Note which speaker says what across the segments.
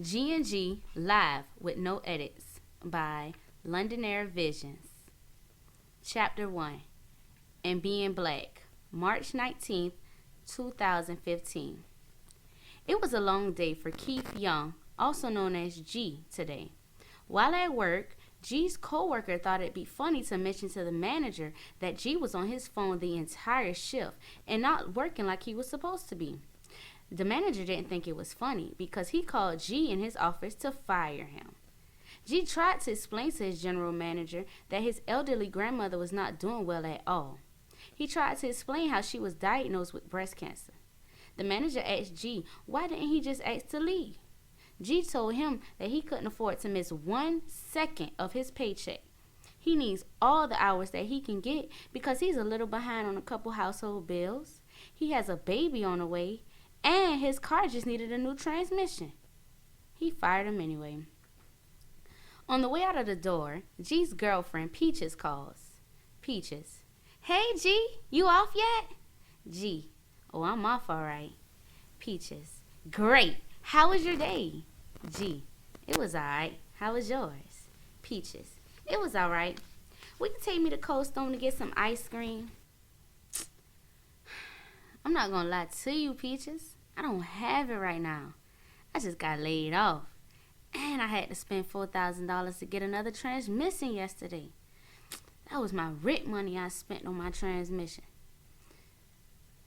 Speaker 1: G&G Live with No Edits by Londonaire Visions. Chapter 1. And Being Black, March 19th, 2015. It was a long day for Keith Young, also known as G, today. While at work, G's co-worker thought it'd be funny to mention to the manager that G was on his phone the entire shift and not working like he was supposed to be. The manager didn't think it was funny because he called G in his office to fire him. G tried to explain to his general manager that his elderly grandmother was not doing well at all. He tried to explain how she was diagnosed with breast cancer. The manager asked G why didn't he just ask to leave. G told him that he couldn't afford to miss 1 second of his paycheck. He needs all the hours that he can get because he's a little behind on a couple household bills. He has a baby on the way, and his car just needed a new transmission. He fired him anyway. On the way out of the door, G's girlfriend, Peaches, calls. Peaches: "Hey, G, you off yet?" G: "Oh, I'm off all right." Peaches: "Great. How was your day?" G: "It was all right. How was yours?" Peaches: "It was all right. Will you take me to Cold Stone to get some ice cream?" I'm not gonna lie to you, Peaches. I don't have it right now. I just got laid off. And I had to spend $4,000 to get another transmission yesterday. That was my rent money I spent on my transmission.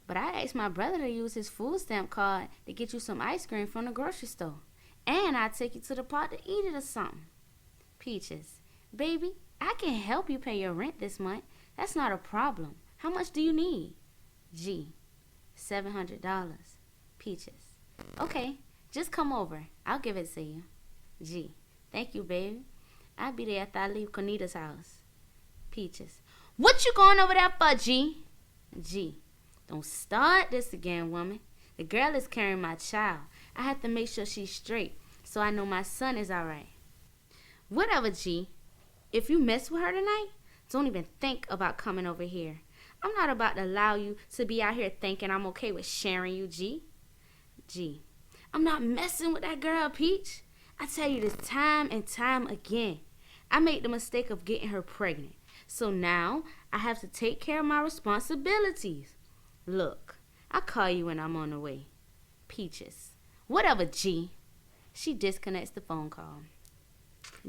Speaker 1: But I asked my brother to use his food stamp card to get you some ice cream from the grocery store. And I'll take you to the park to eat it or something. Peaches: "Baby, I can help you pay your rent this month. That's not a problem. How much do you need?" G: $700. Peaches: "Okay, just come over. I'll give it to you." G: "Thank you, baby. I'll be there after I leave Conita's house." Peaches: "What you going over there for, G?" G: "Don't start this again, woman. The girl is carrying my child. I have to make sure she's straight so I know my son is all right." "Whatever, G. If you mess with her tonight, don't even think about coming over here. I'm not about to allow you to be out here thinking I'm okay with sharing you, G." G: "I'm not messing with that girl, Peach. I tell you this time and time again. I made the mistake of getting her pregnant. So now I have to take care of my responsibilities. Look, I'll call you when I'm on the way." Peaches: "Whatever, G." She disconnects the phone call.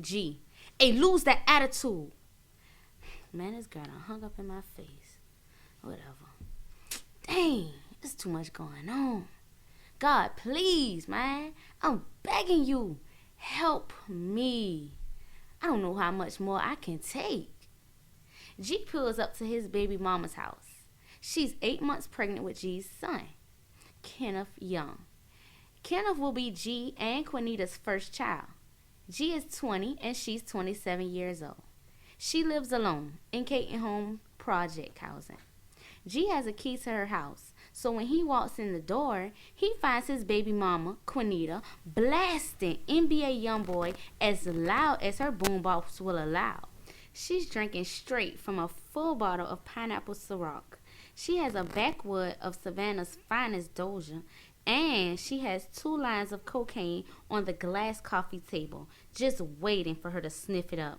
Speaker 1: G: "Hey, lose that attitude." Man, this girl done hung up in my face. Whatever. Dang, there's too much going on. God, please, man. I'm begging you. Help me. I don't know how much more I can take. G pulls up to his baby mama's house. She's 8 months pregnant with G's son, Kenneth Young. Kenneth will be G and Quinita's first child. G is 20 and she's 27 years old. She lives alone in Caton Home Project housing. G has a key to her house, so when he walks in the door, he finds his baby mama, Quinita, blasting NBA Youngboy as loud as her boombox will allow. She's drinking straight from a full bottle of pineapple Ciroc. She has a backwood of Savannah's finest Doja, and she has 2 lines of cocaine on the glass coffee table, just waiting for her to sniff it up.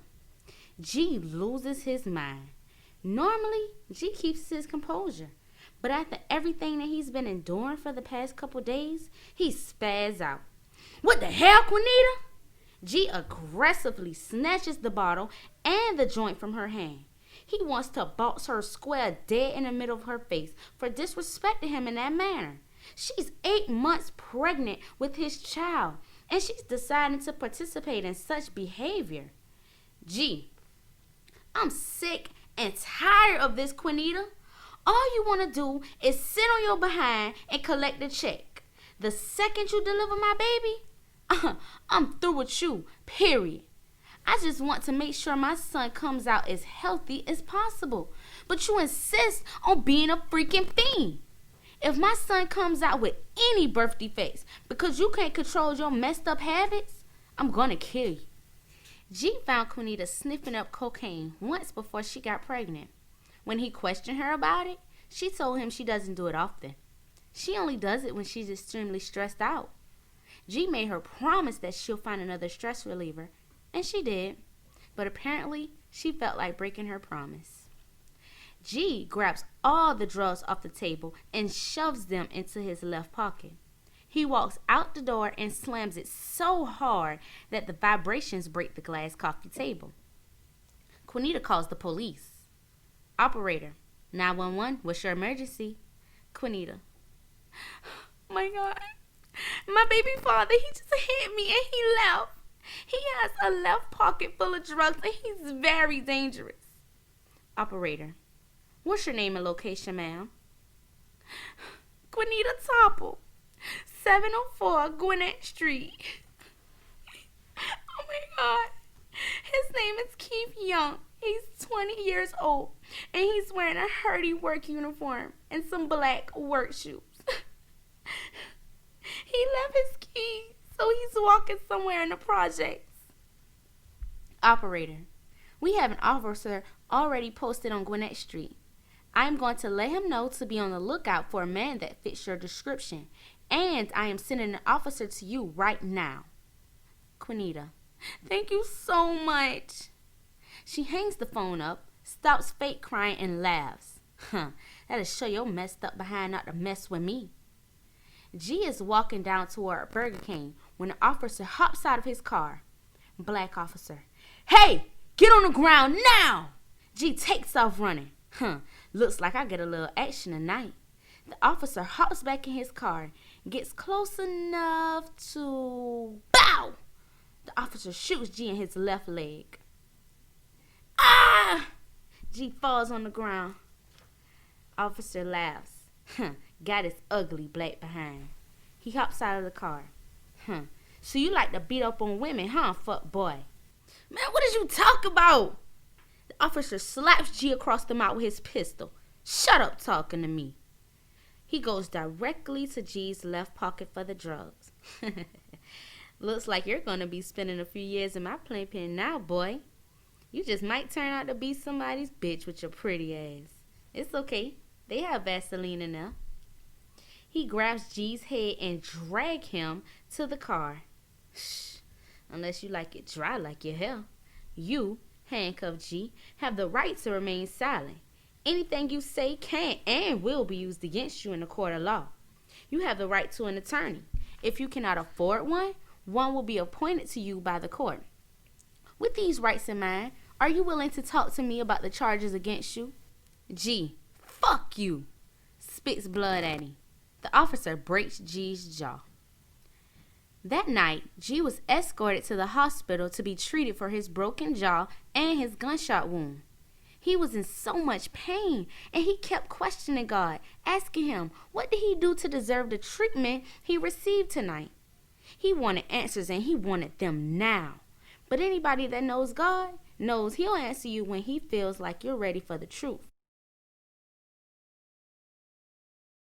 Speaker 1: G loses his mind. Normally, G keeps his composure, but after everything that he's been enduring for the past couple days, he spazzes out. "What the hell, Quinita?" G aggressively snatches the bottle and the joint from her hand. He wants to box her square dead in the middle of her face for disrespecting him in that manner. She's 8 months pregnant with his child, and she's deciding to participate in such behavior. G: "I'm sick and tired of this, Quinita. All you want to do is sit on your behind and collect the check. The second you deliver my baby, I'm through with you, period. I just want to make sure my son comes out as healthy as possible. But you insist on being a freaking fiend. If my son comes out with any birth defects because you can't control your messed up habits, I'm gonna kill you." G found Quinita sniffing up cocaine once before she got pregnant. When he questioned her about it, she told him she doesn't do it often. She only does it when she's extremely stressed out. G made her promise that she'll find another stress reliever, and she did. But apparently, she felt like breaking her promise. G grabs all the drugs off the table and shoves them into his left pocket. He walks out the door and slams it so hard that the vibrations break the glass coffee table. Quinita calls the police. Operator, 911, what's your emergency? Quinita. Oh my God. My baby father, he just hit me and he left. He has a left pocket full of drugs and he's very dangerous. Operator, what's your name and location, ma'am? Quinita Topple, 704 Gwinnett Street. Oh my God. His name is Keith Young. He's 20 years old and he's wearing a Hurdy work uniform and some black work shoes. He left his keys, so he's walking somewhere in the projects. Operator, we have an officer already posted on Gwinnett Street. I am going to let him know to be on the lookout for a man that fits your description, and I am sending an officer to you right now. Quinita, thank you so much. She hangs the phone up, stops fake crying, and laughs. That'll show your messed up behind not to mess with me. G is walking down toward Burger King when the officer hops out of his car. Black officer, hey, get on the ground now! G takes off running. Looks like I get a little action tonight. The officer hops back in his car, gets close enough to... Bow! The officer shoots G in his left leg. Ah! G falls on the ground. Officer laughs. Got his ugly black behind. He hops out of the car. So you like to beat up on women, huh, fuck boy? Man, what did you talk about? The officer slaps G across the mouth with his pistol. Shut up talking to me. He goes directly to G's left pocket for the drugs. Looks like you're going to be spending a few years in my playpen now, boy. You just might turn out to be somebody's bitch with your pretty ass. It's okay. They have Vaseline in there. He grabs G's head and drags him to the car. Shh, unless you like it dry like your hair. You, handcuffed G, have the right to remain silent. Anything you say can and will be used against you in a court of law. You have the right to an attorney. If you cannot afford one, one will be appointed to you by the court. With these rights in mind, are you willing to talk to me about the charges against you? G, fuck you, spits blood at him. The officer breaks G's jaw. That night, G was escorted to the hospital to be treated for his broken jaw and his gunshot wound. He was in so much pain, and he kept questioning God, asking him, what did he do to deserve the treatment he received tonight? He wanted answers, and he wanted them now. But anybody that knows God knows he'll answer you when he feels like you're ready for the truth.